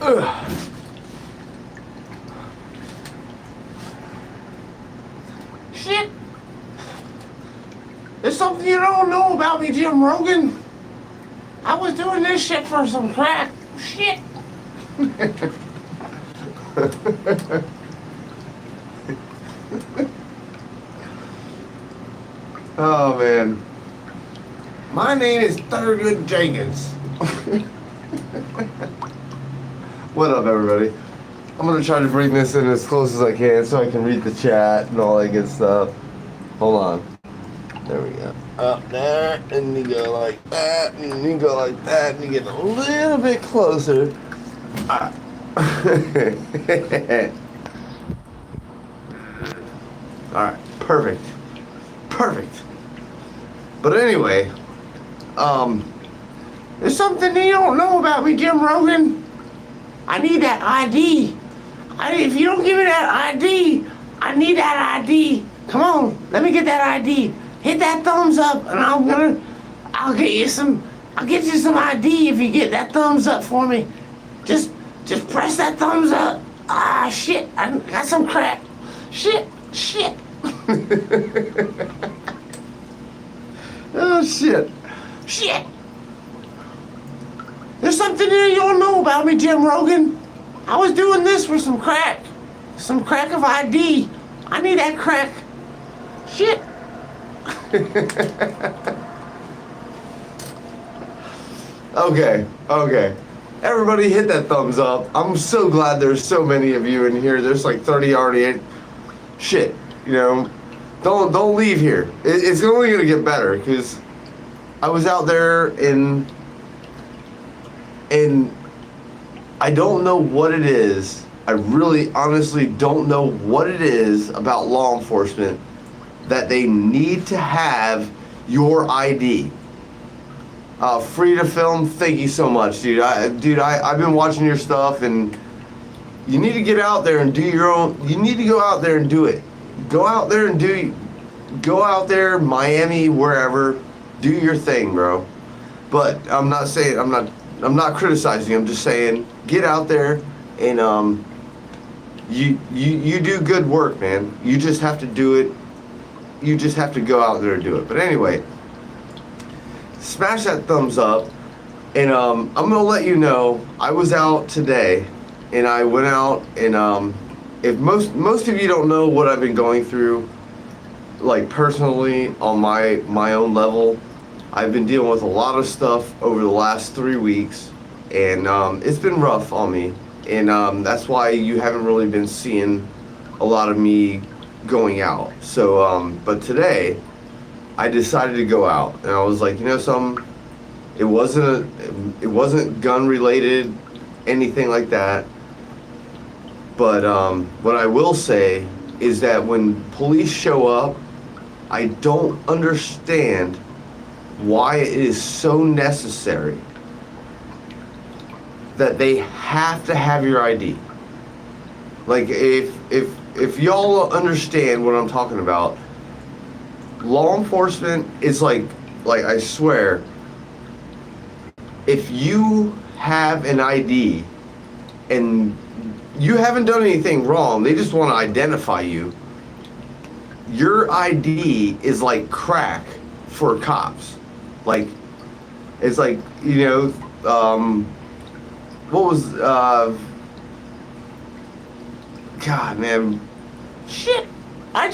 Ugh. Shit. There's something you don't know about me, Jim Rogan. I was doing this shit for some crack. Shit. Oh, man. My name is Thurgood Jenkins. What up, everybody? I'm gonna try to bring this in as close as I can so I can read the chat and all that good stuff. Hold on. There we go. Up there, and you go like that, and you go like that, and you get a little bit closer. Alright, perfect. Perfect. But anyway, there's something you don't know about me, Jim Rogan. I need that ID. If you don't give me that ID, I need that ID. Come on, let me get that ID. Hit that thumbs up, and I'll get you some ID if you get that thumbs up for me. Just press that thumbs up. Ah, shit, I got some crack. Shit. Oh, shit. There's something you don't know about me, Jim Rogan. I was doing this for some crack of ID. I need that crack. Shit. Okay. Everybody hit that thumbs up. I'm so glad there's so many of you in here. There's like 30 already. Shit, you know, don't leave here. It's only gonna get better because I was out there and I don't know what it is. I really honestly don't know what it is about law enforcement that they need to have your ID. Free to Film, thank you so much, dude. I've been watching your stuff, and you need to get out there and do your own. You need to go out there and do it. Go out there, Miami, wherever, do your thing, bro. But I'm not criticizing you. I'm just saying, get out there and you do good work, man. You just have to do it. You just have to go out there and do it. But anyway, smash that thumbs up, and I'm gonna let you know I was out today, and I went out and if most of you don't know what I've been going through, like personally on my own level, I've been dealing with a lot of stuff over the last 3 weeks, and it's been rough on me, and that's why you haven't really been seeing a lot of me going out. So but today I decided to go out, and I was like, you know something, it wasn't gun related, anything like that, but what I will say is that when police show up, I don't understand why it is so necessary that they have to have your ID. Like, if y'all understand what I'm talking about, law enforcement is like I swear, if you have an ID and you haven't done anything wrong, they just want to identify you, your ID is like crack for cops. Like, it's like, you know, what was, God, man, shit, I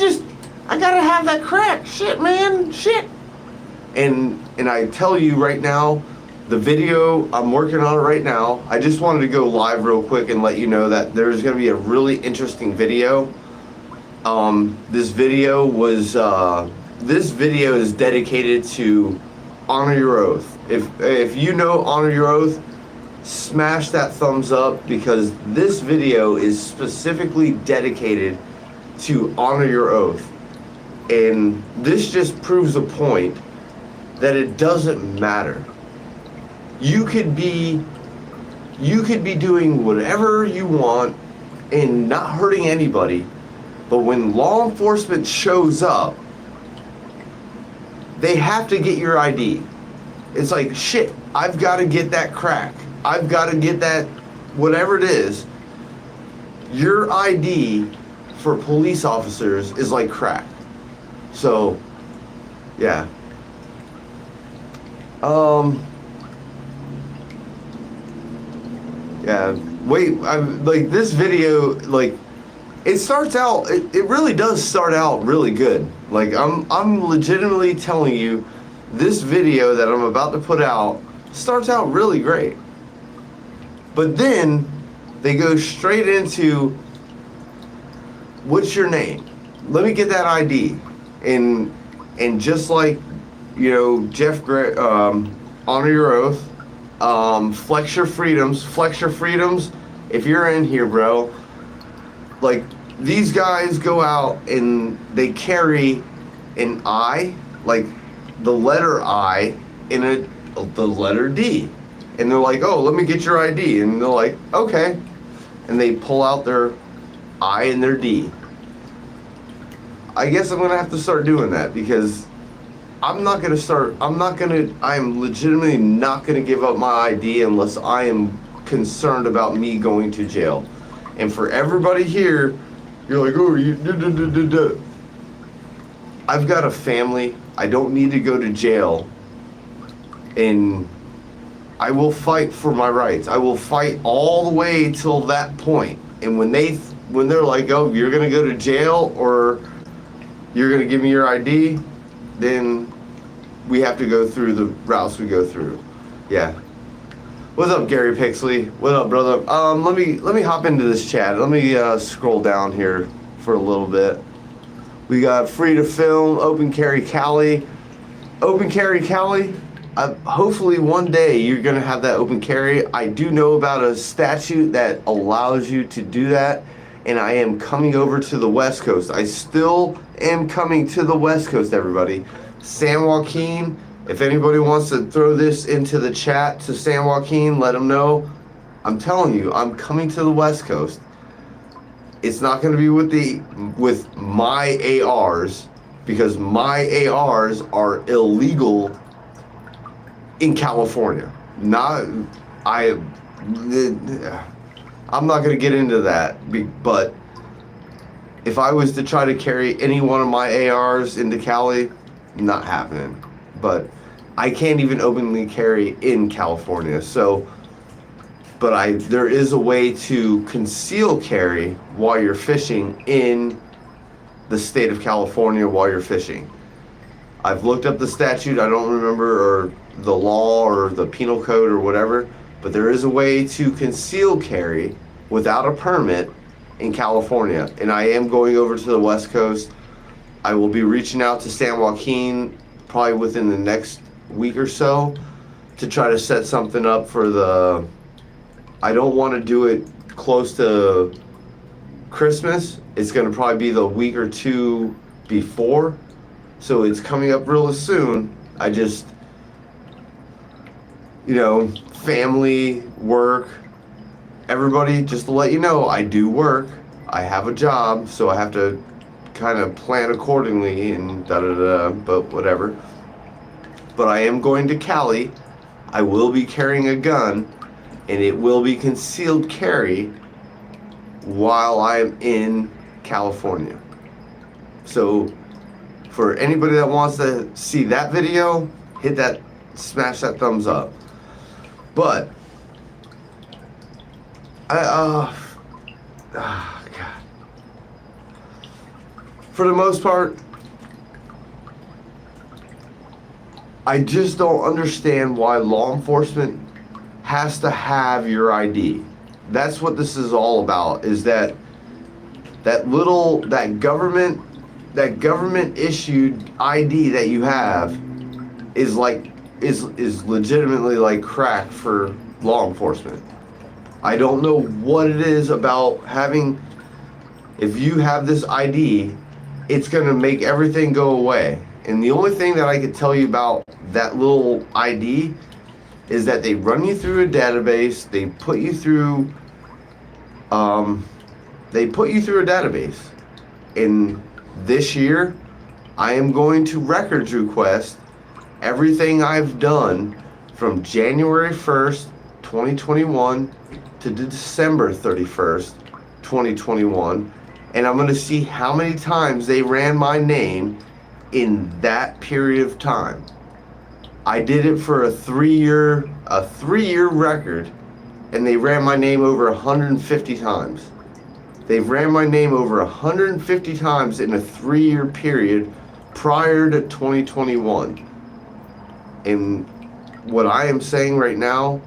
gotta have that crack, shit, man, shit. And I tell you right now, the video, I'm working on it right now. I just wanted to go live real quick and let you know that there's gonna be a really interesting video. This video is dedicated to honor your oath. If you know honor your oath, smash that thumbs up, because this video is specifically dedicated to honor your oath. And this just proves the point that it doesn't matter. You could be doing whatever you want and not hurting anybody, but when law enforcement shows up, they have to get your ID. It's like, shit, I've got to get that crack. I've got to get that whatever it is, your ID for police officers is like crack. So, yeah. Yeah. Wait, I'm like this video, like it starts out. It really does start out really good. Like I'm legitimately telling you, this video that I'm about to put out starts out really great. But then they go straight into, what's your name? Let me get that ID. And just like, you know, Jeff Gray, honor your oath, flex your freedoms. If you're in here, bro, like these guys go out and they carry an I, like the letter I in the letter D. And they're like, oh, let me get your ID. And they're like, okay. And they pull out their I and their D. I guess I'm going to have to start doing that, because I am legitimately not going to give up my ID unless I am concerned about me going to jail. And for everybody here, you're like, oh, I've got a family. I don't need to go to jail. And I will fight for my rights. I will fight all the way till that point. And when they're like, oh, you're gonna go to jail or you're gonna give me your ID, then we have to go through the routes we go through. Yeah. What's up, Gary Pixley? What up, brother? Let me hop into this chat. Let me scroll down here for a little bit. We got Free to Film, Open Carry Cali. Open Carry Cali. Hopefully one day you're going to have that open carry. I do know about a statute that allows you to do that, and I am coming over to the West Coast. I still am coming to the West Coast, everybody. San Joaquin, if anybody wants to throw this into the chat to San Joaquin, let them know. I'm telling you, I'm coming to the West Coast. It's not going to be with my ARs, because my ARs are illegal in California. I'm not going to get into that, but if I was to try to carry any one of my ARs into Cali, not happening. But I can't even openly carry in California. So, but there is a way to conceal carry while you're fishing in the state of California while you're fishing. I've looked up the statute. I don't remember, or the law or the penal code or whatever, but there is a way to conceal carry without a permit in California. And I am going over to the West Coast. I will be reaching out to San Joaquin probably within the next week or so to try to set something up for I don't want to do it close to Christmas. It's going to probably be the week or two before. So it's coming up real soon. I just, family, work, everybody, just to let you know, I do work. I have a job, so I have to kind of plan accordingly and but whatever. But I am going to Cali. I will be carrying a gun, and it will be concealed carry while I'm in California. So for anybody that wants to see that video, smash that thumbs up. But God. For the most part, I just don't understand why law enforcement has to have your ID. That's what this is all about, is that government issued ID that you have is legitimately like crack for law enforcement. I don't know what it is about if you have this ID, it's going to make everything go away. And the only thing that I could tell you about that little ID is that they run you through a database, they put you through a database. And this year, I am going to records request everything I've done from January 1st, 2021 to December 31st, 2021, and I'm going to see how many times they ran my name in that period of time. I did it for a 3-year record, and they ran my name over 150 times. They've ran my name over 150 times in a 3-year period prior to 2021. And what I am saying right now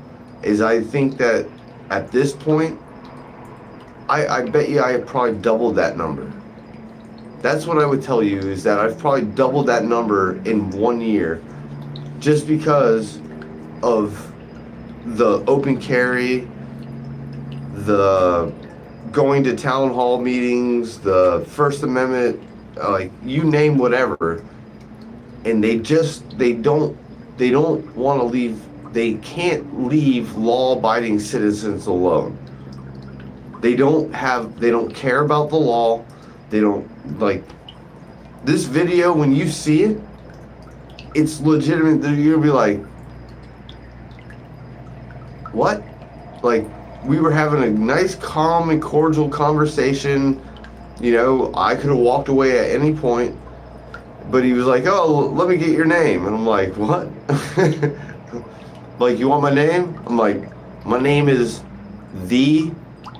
is I think that at this point, I bet you I have probably doubled that number. That's what I would tell you, is that I've probably doubled that number in 1 year just because of the open carry, the going to town hall meetings, the First Amendment, like you name whatever, and they don't want to leave. They can't leave law-abiding citizens alone. They don't care about the law. They don't, like, this video, when you see it, it's legitimate. You'll be like, what? Like, we were having a nice, calm, and cordial conversation. You know, I could have walked away at any point, but he was like, oh, let me get your name. And I'm like, what? Like, you want my name? I'm like, my name is The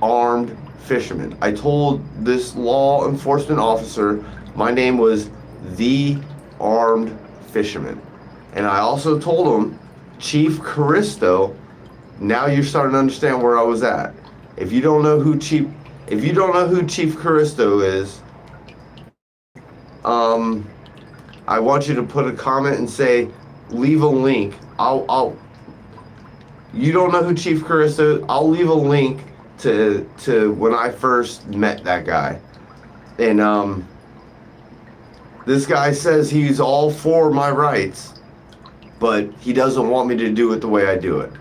Armed Fisherman. I told this law enforcement officer my name was The Armed Fisherman. And I also told him, Chief Caristo, now you're starting to understand where I was at. If you don't know who Chief Caristo is, I want you to put a comment and say, leave a link. You don't know who Chief Caristo, I'll leave a link to when I first met that guy. And this guy says he's all for my rights, but he doesn't want me to do it the way I do it.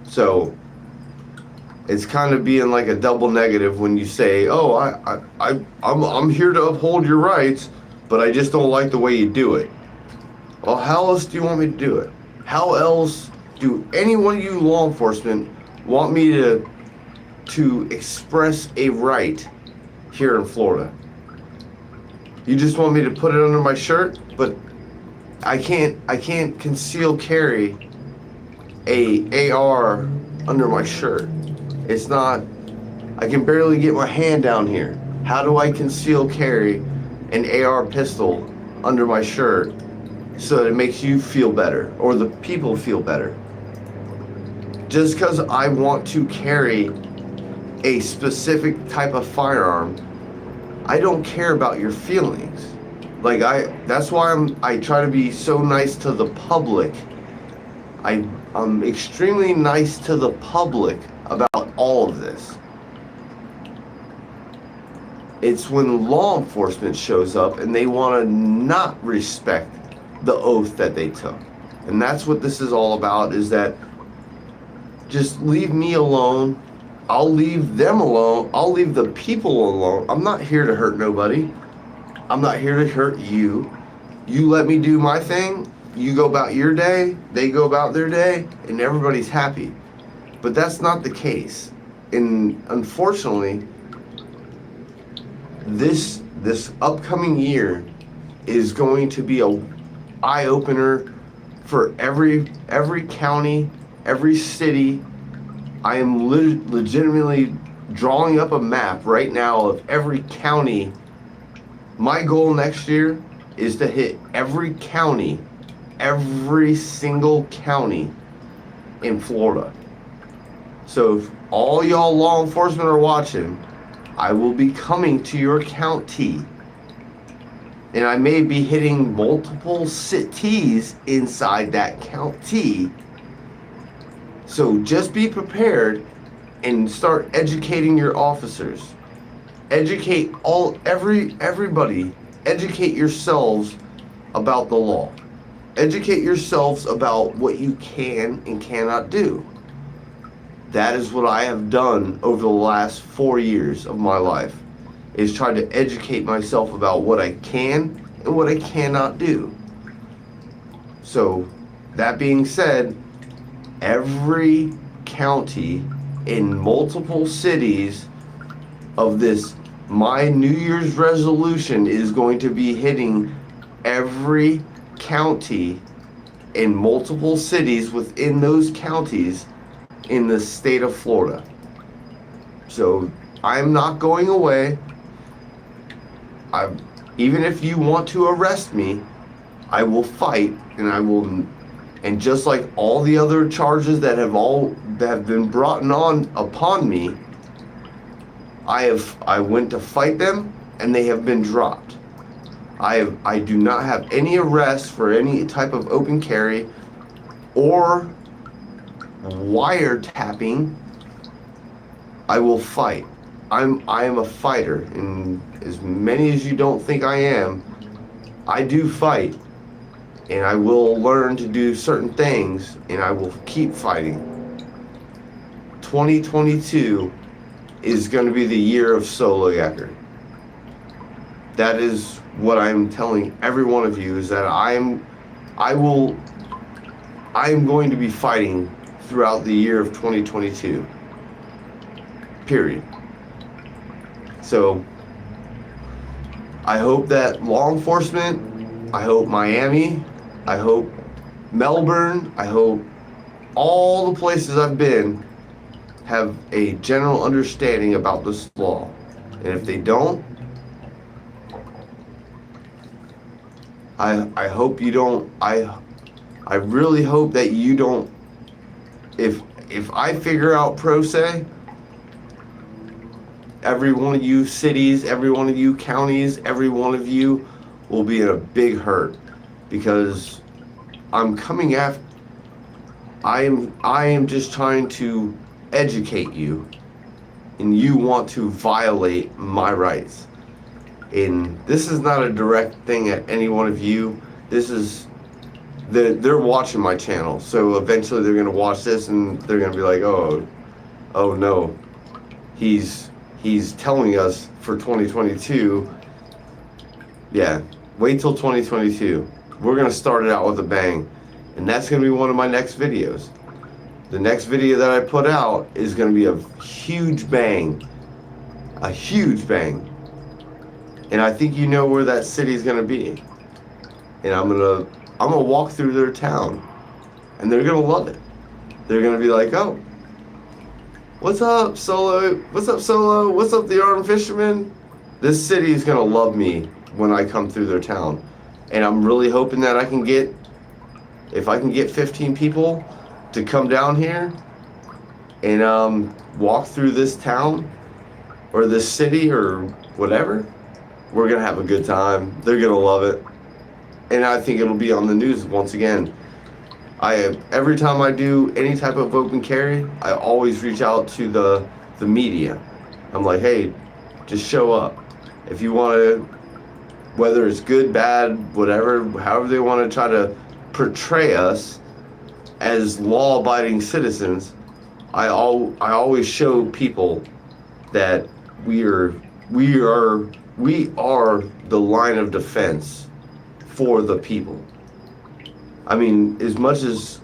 So it's kind of being like a double negative when you say, oh, I'm here to uphold your rights, but I just don't like the way you do it. Well, how else do you want me to do it? How else do any one of you law enforcement want me to express a right here in Florida? You just want me to put it under my shirt, but I can't conceal carry a AR under my shirt. It's not, I can barely get my hand down here. How do I conceal carry an AR pistol under my shirt so that it makes you feel better or the people feel better? Just because I want to carry a specific type of firearm, I don't care about your feelings. Like, that's why I try to be so nice to the public. I'm extremely nice to the public about all of this. It's when law enforcement shows up and they want to not respect the oath that they took. And that's what this is all about, is that just leave me alone. I'll leave them alone. I'll leave the people alone. I'm not here to hurt nobody. I'm not here to hurt you. You let me do my thing. You go about your day. They go about their day, and everybody's happy. But that's not the case. And unfortunately, this upcoming year is going to be a eye-opener for every county, every city. I am legitimately drawing up a map right now of every county. My goal next year is to hit every county, every single county in Florida. So if all y'all law enforcement are watching, I will be coming to your county. And I may be hitting multiple cities inside that county. So just be prepared and start educating your officers. Educate everybody. Educate yourselves about the law. Educate yourselves about what you can and cannot do. That is what I have done over the last 4 years of my life, is try to educate myself about what I can and what I cannot do. So, that being said, every county in multiple cities of this. My New Year's resolution is going to be hitting every county in multiple cities within those counties in the state of Florida. So I'm not going away. Even if you want to arrest me, I will fight, and just like all the other charges that have been brought on upon me, I went to fight them and they have been dropped. I do not have any arrests for any type of open carry or wiretapping. I will fight. I am a fighter, and as many as you don't think I am, I do fight, and I will learn to do certain things, and I will keep fighting. 2022 is going to be the year of solo yacker. That is what I'm telling every one of you, is that I am going to be fighting throughout the year of 2022. Period. So I hope that law enforcement, I hope Miami, I hope Melbourne, I hope all the places I've been have a general understanding about this law. And if they don't, I hope you don't. I really hope that you don't. If I figure out pro se, every one of you cities, every one of you counties, every one of you will be in a big hurt, because I'm coming after. I am just trying to educate you, and you want to violate my rights. And this is not a direct thing at any one of you. This is, they're watching my channel, so eventually they're gonna watch this and they're gonna be like, oh no, he's telling us for 2022. Yeah, wait till 2022. We're gonna start it out with a bang, and that's gonna be one of my next videos. The next video that I put out is gonna be a huge bang, and I think you know where that city is gonna be. And I'm gonna walk through their town, and they're gonna love it. They're gonna be like, oh, what's up, Solo? What's up, Solo? What's up, the Armed Fisherman? This city is gonna love me when I come through their town. And I'm really hoping that if I can get 15 people to come down here and walk through this town or this city or whatever, we're gonna have a good time. They're gonna love it. And I think it'll be on the news once again. Every time I do any type of open carry, I always reach out to the media. I'm like, hey, just show up. If you want to, whether it's good, bad, whatever, however they want to try to portray us as law-abiding citizens, I always show people that we are the line of defense for the people. I mean, as much as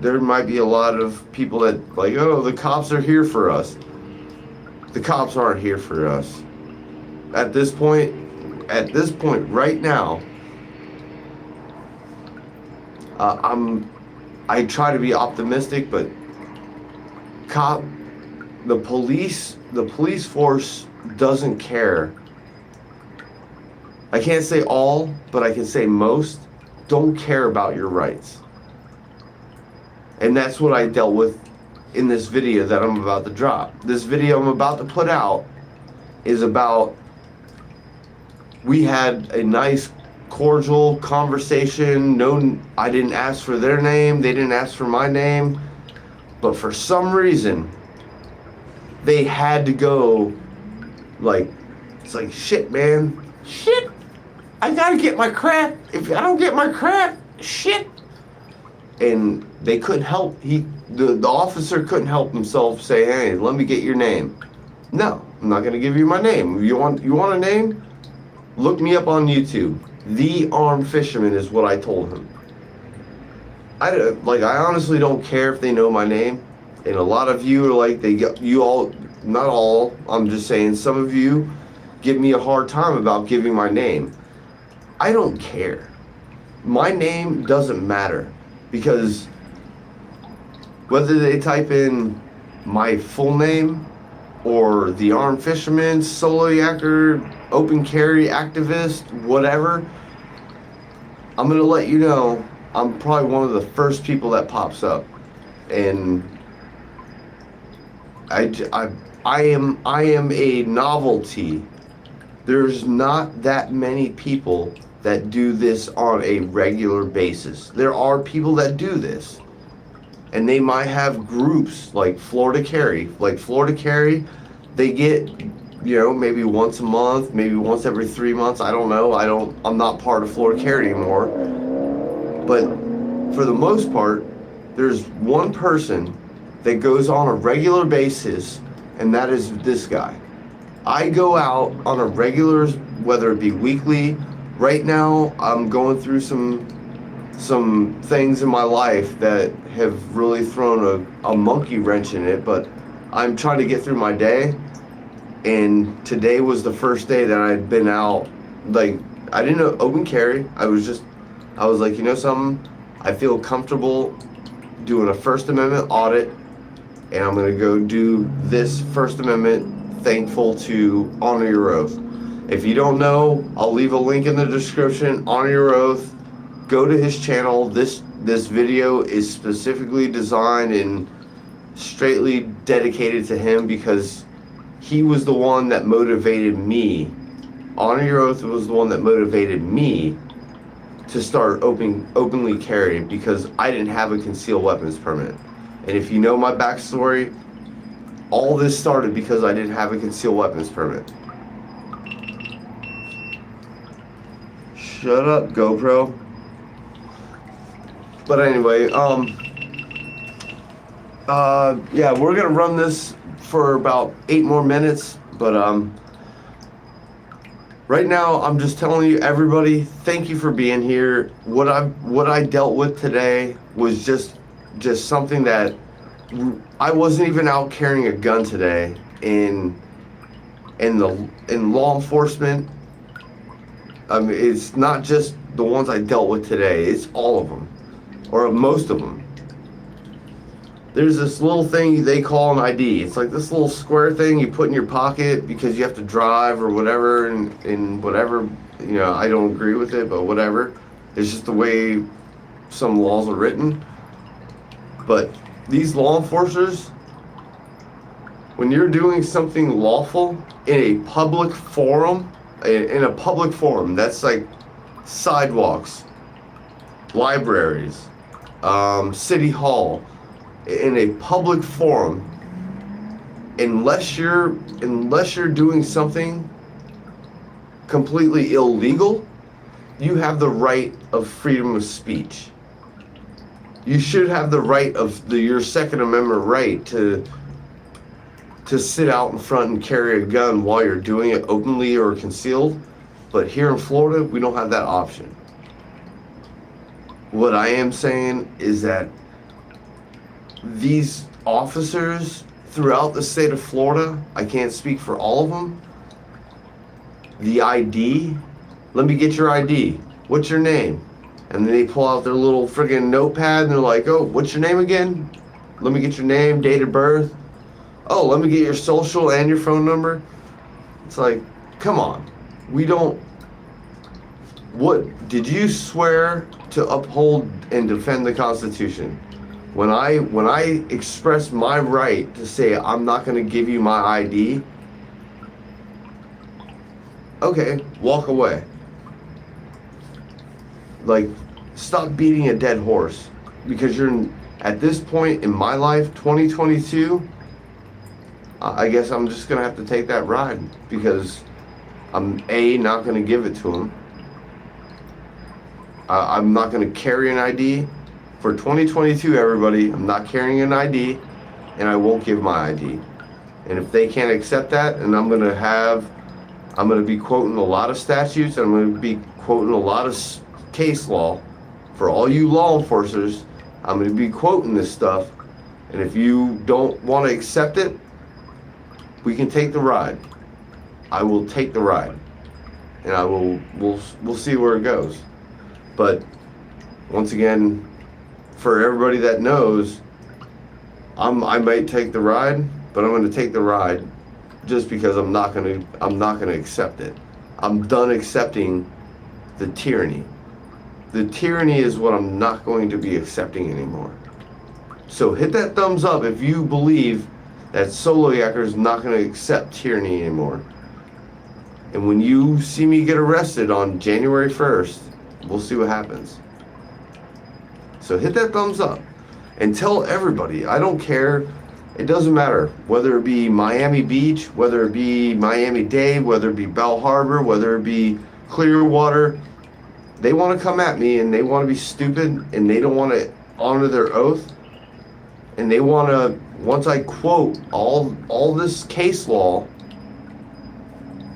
there might be a lot of people that like, oh, the cops are here for us. The cops aren't here for us. At this point right now, I try to be optimistic, but the police force doesn't care. I can't say all, but I can say most don't care about your rights. And that's what I dealt with in this video that I'm about to drop. This video I'm about to put out is about, we had a nice cordial conversation. I didn't ask for their name, they didn't ask for my name, but for some reason they had to go it's like, shit, man, shit, I gotta get my crap. If I don't get my crap, shit. And they couldn't help. The officer couldn't help himself say, hey, let me get your name. No, I'm not gonna give you my name. You want a name? Look me up on YouTube. The Armed Fisherman is what I told him. I honestly don't care if they know my name. And a lot of you are like, you all, not all, I'm just saying, some of you give me a hard time about giving my name. I don't care. My name doesn't matter, because whether they type in my full name or the armed fisherman, solo yachter, open carry activist, whatever, I'm gonna let you know I'm probably one of the first people that pops up. And I am a novelty. There's not that many people that do this on a regular basis. There are people that do this, and they might have groups like Florida Carry. Like Florida Carry, they get, maybe once a month, maybe once every 3 months. I don't know. I'm not part of Florida Carry anymore. But for the most part, there's one person that goes on a regular basis, and that is this guy. I go out on a regular, whether it be weekly. Right now, I'm going through some things in my life that have really thrown a monkey wrench in it, but I'm trying to get through my day. And today was the first day that I'd been out. Like, I didn't know open carry. I was like, something? I feel comfortable doing a First Amendment audit, and I'm going to go do this First Amendment, thankful to honor your oath. If you don't know, I'll leave a link in the description. Honor your oath. Go to his channel. This video is specifically designed and straightly dedicated to him, because he was the one that motivated me. Honor your oath was the one that motivated me to start openly carrying, because I didn't have a concealed weapons permit. And if you know my backstory, all this started because I didn't have a concealed weapons permit. Shut up, GoPro. But anyway, yeah, we're gonna run this for about 8 more minutes. But right now, I'm just telling you, everybody, thank you for being here. What I dealt with today was just something that I wasn't even out carrying a gun today. In law enforcement, I mean, it's not just the ones I dealt with today. It's all of them, or most of them. There's this little thing they call an ID. It's like this little square thing you put in your pocket because you have to drive or whatever, and whatever, I don't agree with it, but whatever. It's just the way some laws are written. But these law enforcers, when you're doing something lawful in a public forum, that's like sidewalks, libraries, city hall, in a public forum, unless you're doing something completely illegal, you have the right of freedom of speech. You should have the right of your Second Amendment right to sit out in front and carry a gun while you're doing it openly or concealed. But here in Florida, we don't have that option. What I am saying is that these officers throughout the state of Florida, I can't speak for all of them, the ID, let me get your ID. What's your name? And then they pull out their little friggin' notepad and they're like, oh, what's your name again? Let me get your name, date of birth. Oh, let me get your social and your phone number. It's like, come on. What, did you swear to uphold and defend the Constitution? When I express my right to say I'm not going to give you my ID, okay, walk away. Like, stop beating a dead horse, because at this point in my life, 2022, I guess I'm just gonna have to take that ride, because I'm not gonna give it to him. I'm not gonna carry an ID for 2022. Everybody, I'm not carrying an ID, and I won't give my ID. And if they can't accept that, and I'm gonna be quoting a lot of statutes, I'm gonna be quoting a lot of case law for all you law enforcers. I'm going to be quoting this stuff, And if you don't want to accept it, we can take the ride. I will take the ride, and we'll see where it goes. But once again, for everybody that knows, I might take the ride, but I'm going to take the ride just because I'm not going to accept it. I'm done accepting the tyranny. The tyranny is what I'm not going to be accepting anymore. So hit that thumbs up if you believe that Solo Yacker is not going to accept tyranny anymore. And when you see me get arrested on January 1st, we'll see what happens. So hit that thumbs up and tell everybody. I don't care. It doesn't matter whether it be Miami Beach, whether it be Miami-Dade, whether it be Bell Harbor, whether it be Clearwater. They want to come at me and they want to be stupid and they don't want to honor their oath. And they want to, once I quote all this case law,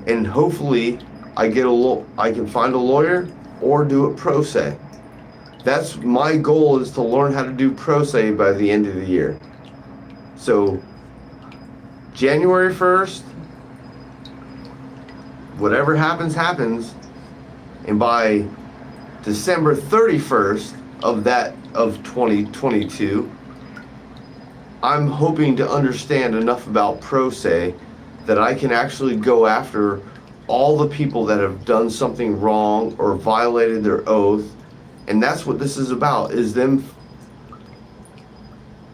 and hopefully I can find a lawyer or do it pro se. That's my goal, is to learn how to do pro se by the end of the year. So January 1st, whatever happens, happens. And by December 31st of 2022, I'm hoping to understand enough about pro se that I can actually go after all the people that have done something wrong or violated their oath. And that's what this is about, is them.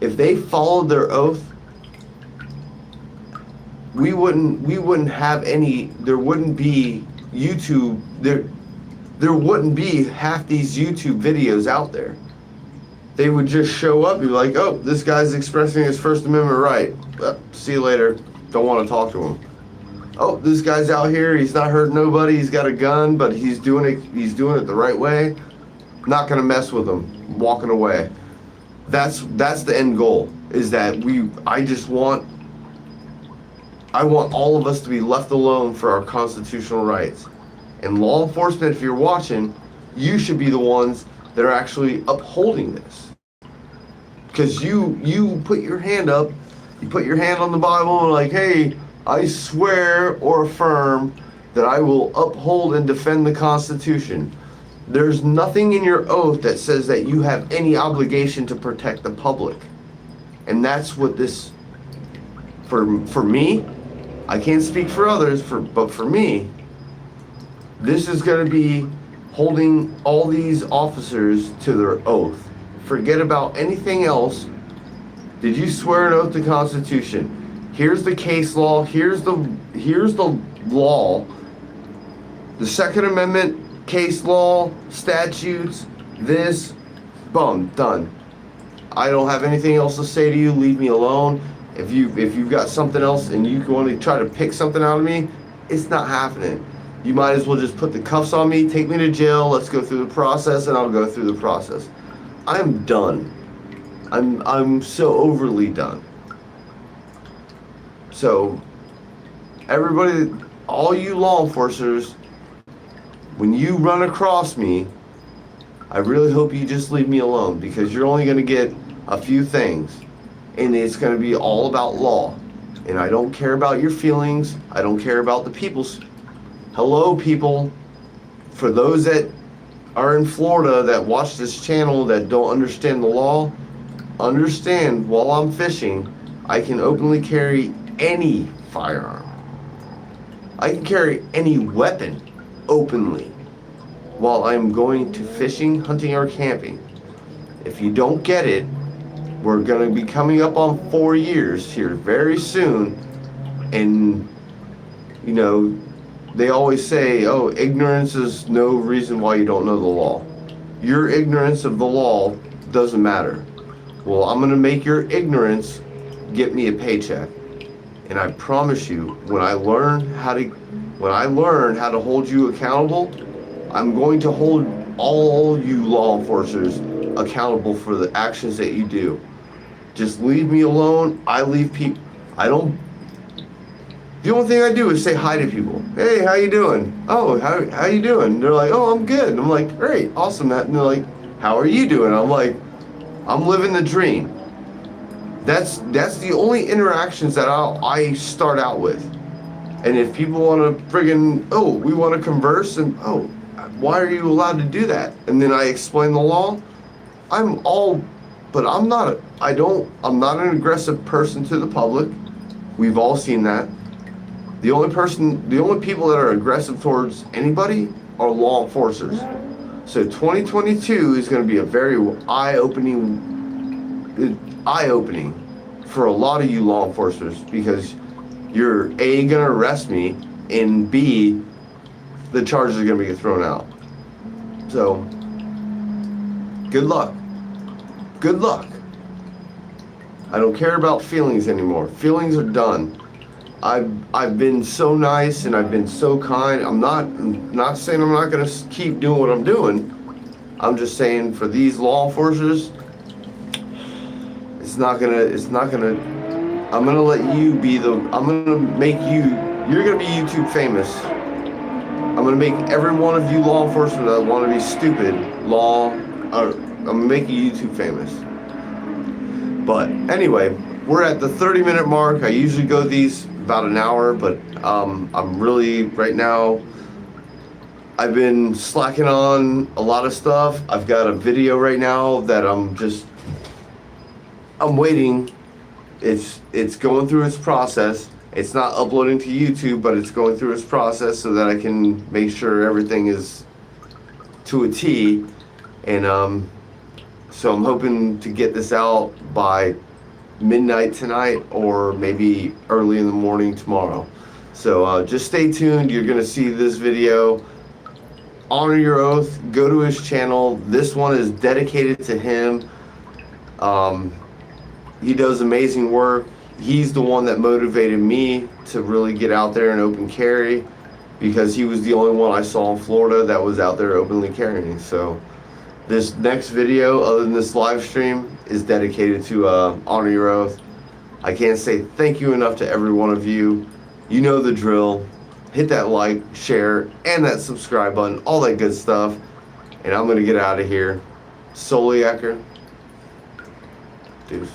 If they followed their oath, we wouldn't have any, there wouldn't be YouTube, there wouldn't be half these YouTube videos out there. They would just show up and be like, oh, this guy's expressing his First Amendment right. See you later. Don't want to talk to him. Oh, this guy's out here. He's not hurting nobody. He's got a gun, but he's doing it the right way. Not going to mess with him. Walking away. That's the end goal, is that I want all of us to be left alone for our constitutional rights. And law enforcement, if you're watching, you should be the ones that are actually upholding this. Because you put your hand up, you put your hand on the Bible and like, hey, I swear or affirm that I will uphold and defend the Constitution. There's nothing in your oath that says that you have any obligation to protect the public. And that's what this, for me, I can't speak for others, but for me, this is going to be holding all these officers to their oath. Forget about anything else. Did you swear an oath to the Constitution? Here's the case law. Here's the law. The Second Amendment, case law, statutes, this, boom, done. I don't have anything else to say to you. Leave me alone. If you've got something else and you want to try to pick something out of me, it's not happening. You might as well just put the cuffs on me, take me to jail, let's go through the process, and I'll go through the process. I'm done. I'm so overly done. So, everybody, all you law enforcers, when you run across me, I really hope you just leave me alone, because you're only going to get a few things, and it's going to be all about law. And I don't care about your feelings. I don't care about the people's. Hello, people. For those that are in Florida that watch this channel that don't understand the law, understand, while I'm fishing, I can openly carry any firearm. I can carry any weapon openly while I'm going to fishing, hunting, or camping. If you don't get it, we're going to be coming up on 4 years here very soon. And, you know, they always say, oh, ignorance is no reason why you don't know the law. Your ignorance of the law doesn't matter. Well, I'm going to make your ignorance get me a paycheck. And I promise you, when I learn how to hold you accountable, I'm going to hold all you law enforcers accountable for the actions that you do. Just leave me alone. I leave people. The only thing I do is say hi to people. Hey, how you doing? Oh, how you doing? They're like, oh, I'm good. I'm like, great, awesome. And they're like, how are you doing? I'm like, I'm living the dream. That's the only interactions that I start out with. And if people want to friggin', oh, we want to converse, and oh, why are you allowed to do that? And then I explain the law. But I'm not. I'm not an aggressive person to the public. We've all seen that. The only people that are aggressive towards anybody are law enforcers. So 2022 is going to be a very eye-opening for a lot of you law enforcers, because you're A, going to arrest me, and B, the charges are going to be thrown out. So, good luck. Good luck. I don't care about feelings anymore. Feelings are done. I've been so nice and I've been so kind. I'm not saying I'm not going to keep doing what I'm doing. I'm just saying for these law enforcers, I'm gonna let you be you're gonna be YouTube famous. I'm gonna make every one of you law enforcement that want to be stupid I'm gonna make you YouTube famous. But anyway, we're at the 30-minute mark. I usually go these about an hour, but I'm really, right now, I've been slacking on a lot of stuff. I've got a video right now that I'm waiting. It's going through its process. It's not uploading to YouTube, but it's going through its process so that I can make sure everything is to a T. And so I'm hoping to get this out by midnight tonight, or maybe early in the morning tomorrow. So just stay tuned. You're gonna see this video. Honor your oath. Go to his channel. This one is dedicated to him. He does amazing work. He's the one that motivated me to really get out there and open carry, because he was the only one I saw in Florida that was out there openly carrying. So this next video, other than this live stream, is dedicated to Honor Your Oath. I can't say thank you enough to every one of you. You know the drill. Hit that like, share, and that subscribe button, all that good stuff. And I'm gonna get out of here. Soliaker. Deuces.